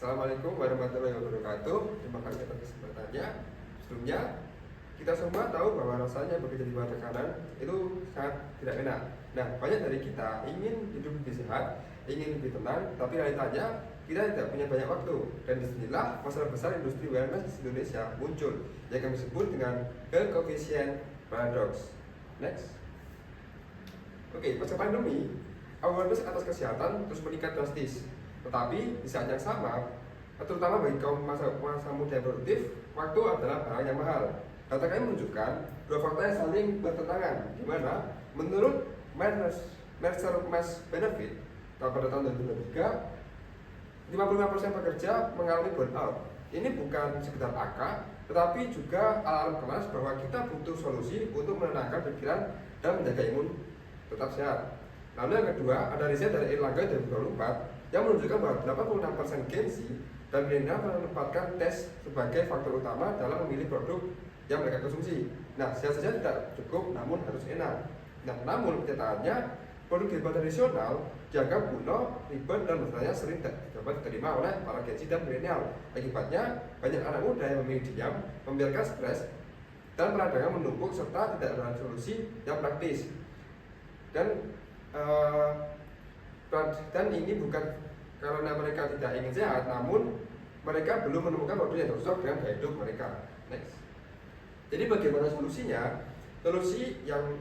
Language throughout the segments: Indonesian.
Assalamualaikum warahmatullahi wabarakatuh. Terima kasih atas kesempatannya. Sebelumnya, kita semua tahu bahwa rasanya bekerja di bawah tekanan itu sangat tidak enak. Nah, banyak dari kita ingin hidup lebih sehat, ingin lebih tenang, tapi realitanya kita tidak punya banyak waktu. Dan disinilah masalah besar industri wellness di Indonesia muncul, yang kami sebut dengan health coefficient paradox. Next. Oke, pasca pandemi, awareness atas kesehatan terus meningkat drastis. Tetapi di saat yang sama, terutama bagi kaum masa muda yang produktif, waktu adalah barang yang mahal. Data kami menunjukkan dua fakta yang saling bertentangan, di mana menurut Mercer Mass Benefit pada tahun 2023, 55% pekerja mengalami burnout. Ini bukan sekedar angka, tetapi juga alarm keras bahwa kita butuh solusi untuk menenangkan pikiran dan menjaga imun tetap sehat. Lalu yang kedua, ada riset dari Erlangga 2024 yang menunjukkan bahwa 86% Gen Z dan milenial menempatkan tes sebagai faktor utama dalam memilih produk yang mereka konsumsi. Nah, sehat saja tidak cukup, namun harus enak. Nah, namun kenyataannya produk herbal tradisional dianggap kuno, ribet, dan masalahnya sering tidak dapat diterima oleh para Gen Z dan milenial. Akibatnya, banyak anak muda yang memilih diam, membiarkan stres, dan peradangan menumpuk serta tidak ada solusi yang praktis. Dan ini bukan karena mereka tidak ingin sehat, namun mereka belum menemukan produk yang cocok dengan gaya hidup mereka. Next. Jadi bagaimana solusinya? Solusi yang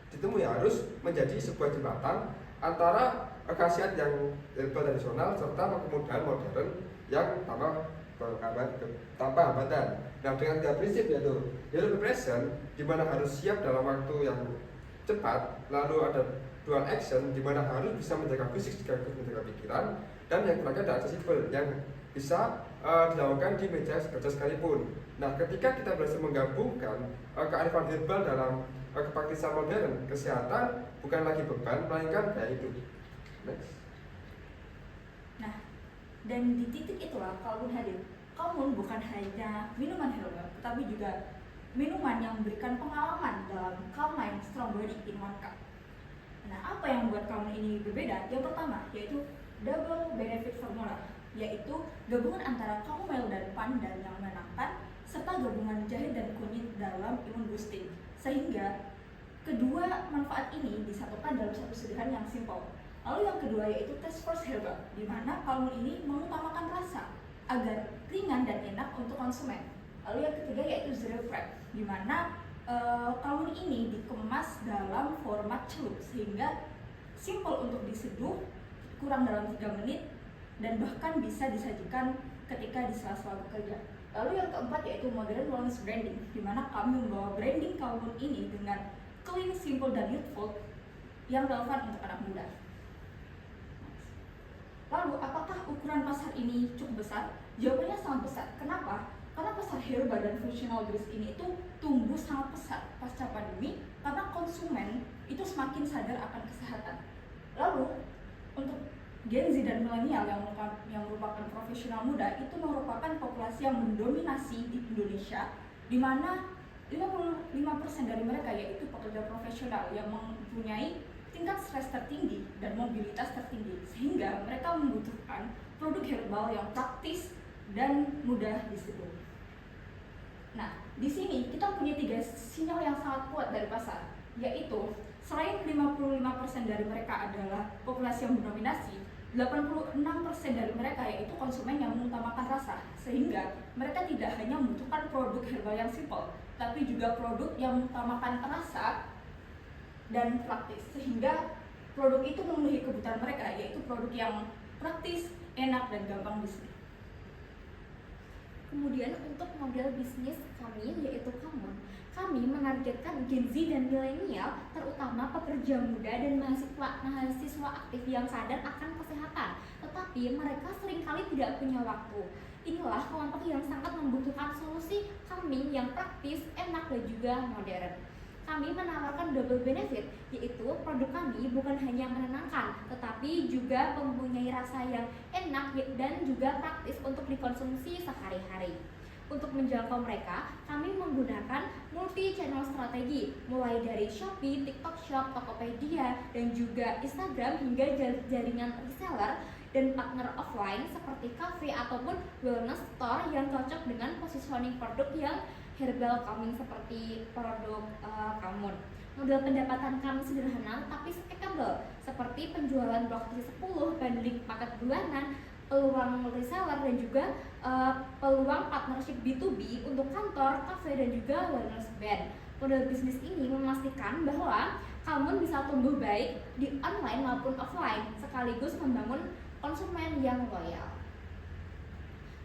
ditemui harus menjadi sebuah jembatan antara khasiat yang herbal tradisional serta kemudahan modern yang tanpa hambatan. Nah, dengan tiga prinsip yaitu hero present, di mana harus siap dalam waktu yang cepat, lalu ada dual action di mana harus bisa menjaga fisik sekaligus menjaga pikiran, dan yang terakhir ada accessible yang bisa dilakukan di meja kerja sekalipun. Nah, ketika kita berhasil menggabungkan kearifan herbal dalam kepraktisan modern, kesehatan bukan lagi beban, melainkan gaya hidup. Next. Nah, dan di titik itulah Calm hadir. Calm bukan hanya minuman herbal, tetapi juga minuman yang memberikan pengalaman dalam Calm Mind Strong Body in One Cup. Nah, apa yang membuat Calm ini berbeda? Yang pertama, yaitu double benefit formula, yaitu gabungan antara chamomile dan pandan yang menenangkan, serta gabungan jahe dan kunyit dalam imun boosting, sehingga kedua manfaat ini disatukan dalam satu sederhana yang simple. Lalu yang kedua yaitu taste first herbal, di mana Calm ini mengutamakan rasa agar ringan dan enak untuk konsumen. Lalu yang ketiga yaitu zero prep, di mana Calm ini dikemas dalam format celup sehingga simple untuk diseduh, kurang dalam 3 menit, dan bahkan bisa disajikan ketika di sela-sela bekerja. Lalu yang keempat yaitu modern wellness branding, di mana kami membawa branding Calm ini dengan clean, simple, dan youthful yang relevan untuk anak muda. Lalu apakah ukuran pasar ini cukup besar? Jawabannya sangat besar. Kenapa? Karena pasar herbal dan functional drinks ini itu tumbuh sangat pesat pasca pandemi karena konsumen itu semakin sadar akan kesehatan. Lalu untuk Gen Z dan milenial yang merupakan profesional muda itu merupakan populasi yang mendominasi di Indonesia, di mana 55% dari mereka yaitu pekerja profesional yang mempunyai tingkat stres tertinggi dan mobilitas tertinggi, sehingga mereka membutuhkan produk herbal yang praktis dan mudah diseduh. Nah, di sini kita punya 3 sinyal yang sangat kuat dari pasar, yaitu selain 55% dari mereka adalah populasi yang mendominasi, 86% dari mereka yaitu konsumen yang mengutamakan rasa, sehingga mereka tidak hanya membutuhkan produk herbal yang simple, tapi juga produk yang mengutamakan rasa dan praktis, sehingga produk itu memenuhi kebutuhan mereka, yaitu produk yang praktis, enak, dan gampang diseduh. Kemudian untuk model bisnis kami yaitu kami menargetkan Gen Z dan milenial, terutama pekerja muda dan mahasiswa aktif yang sadar akan kesehatan, tetapi mereka seringkali tidak punya waktu. Inilah kelompok yang sangat membutuhkan solusi kami yang praktis, enak, dan juga modern. Kami menawarkan double benefit, yaitu produk kami bukan hanya menenangkan, tetapi juga mempunyai rasa yang enak dan juga praktis untuk dikonsumsi sehari-hari. Untuk menjangkau mereka, kami menggunakan multi-channel strategi, mulai dari Shopee, TikTok Shop, Tokopedia, dan juga Instagram hingga jaringan reseller dan partner offline seperti cafe ataupun wellness store yang cocok dengan positioning produk yang herbal calming seperti produk Calmon. Model pendapatan kami sederhana tapi scalable seperti penjualan blok 10, bundling paket bulanan, peluang reseller dan juga peluang partnership B2B untuk kantor, kafe dan juga wellness band. Model bisnis ini memastikan bahwa Calmon bisa tumbuh baik di online maupun offline sekaligus membangun konsumen yang loyal.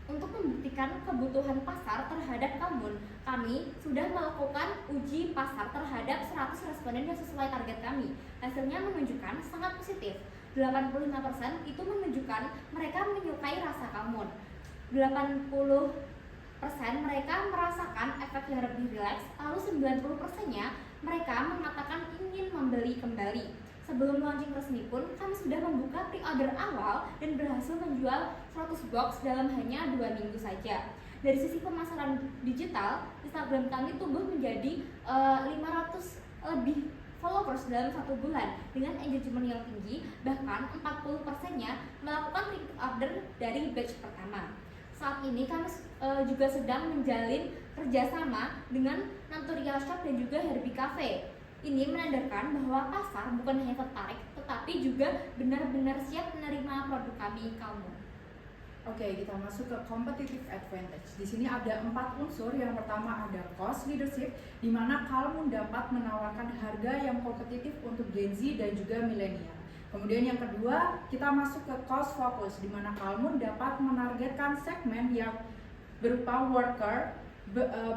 Untuk membuktikan kebutuhan pasar terhadap Calmon, kami sudah melakukan uji pasar terhadap 100 responden yang sesuai target kami. Hasilnya menunjukkan sangat positif. 85% itu menunjukkan mereka menyukai rasa Calmon. 80% mereka merasakan efek yang lebih rileks, lalu 90%-nya mereka mengatakan ingin membeli kembali. Sebelum launching resmi pun, kami sudah membuka pre-order awal dan berhasil menjual 100 box dalam hanya 2 minggu saja. Dari sisi pemasaran digital, Instagram kami tumbuh menjadi 500 lebih followers dalam 1 bulan dengan engagement yang tinggi, bahkan 40%-nya melakukan repeat order dari batch pertama. Saat ini kami juga sedang menjalin kerjasama dengan Natural Shop dan juga Herbie Cafe. Ini menandakan bahwa pasar bukan hanya tertarik, tetapi juga benar-benar siap menerima produk kami Calmon. Oke, kita masuk ke competitive advantage. Di sini ada 4 unsur. Yang pertama ada cost leadership, di mana Calmon dapat menawarkan harga yang kompetitif untuk Gen Z dan juga milenial. Kemudian yang kedua, kita masuk ke cost focus, di mana Calmon dapat menargetkan segmen yang berupa worker,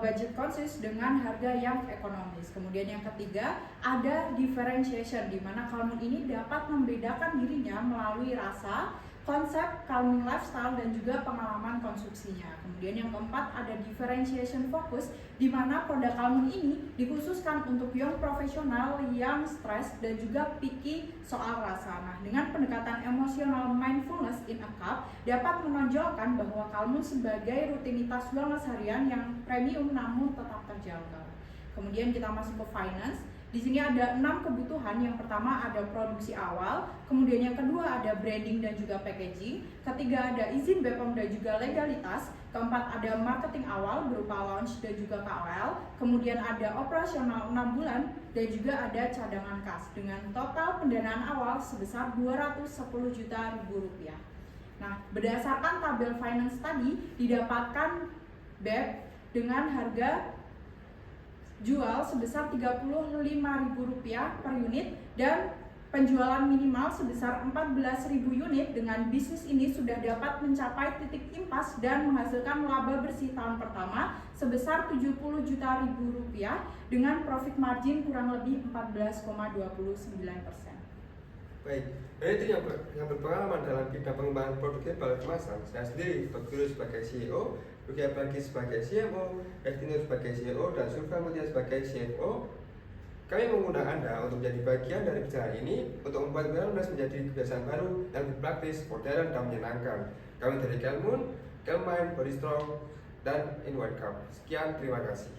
budget conscious dengan harga yang ekonomis. Kemudian yang ketiga ada differentiation, di mana Calmon ini dapat membedakan dirinya melalui rasa, konsep, calming lifestyle dan juga pengalaman konsumsinya. Kemudian yang keempat ada differentiation focus, di mana produk Calmon ini dikhususkan untuk young profesional yang stres dan juga picky soal rasa. Nah, dengan pendekatan emosional mindfulness in a cup dapat menonjolkan bahwa Calmon sebagai rutinitas wellness harian yang premium namun tetap terjangkau. Kemudian kita masuk ke finance. Di sini ada 6 kebutuhan. Yang pertama ada produksi awal, kemudian yang kedua ada branding dan juga packaging, ketiga ada izin BPOM dan juga legalitas, keempat ada marketing awal berupa launch dan juga KOL, kemudian ada operasional 6 bulan dan juga ada cadangan kas dengan total pendanaan awal sebesar 210 juta rupiah. Nah, berdasarkan tabel finance tadi didapatkan BEP dengan harga jual sebesar Rp35.000 per unit dan penjualan minimal sebesar 14.000 unit. Dengan bisnis ini sudah dapat mencapai titik impas dan menghasilkan laba bersih tahun pertama sebesar Rp70 juta dengan profit margin kurang lebih 14,29%. Baik, itu yang berpengalaman dalam bidang pengembangan produk herbal kemasan. Saya sendiri Dr. sebagai CEO, Rukia Bagi sebagai CMO, Estinur sebagai CEO, dan Sulfa Mutia sebagai CFO. Kami mengundang Anda untuk menjadi bagian dari bicara ini untuk membuat wellness menjadi kebiasaan baru yang lebih praktis, modern, dan menyenangkan. Kami dari Calmon, Calmine, Body Strong, dan In One Cup. Sekian, terima kasih.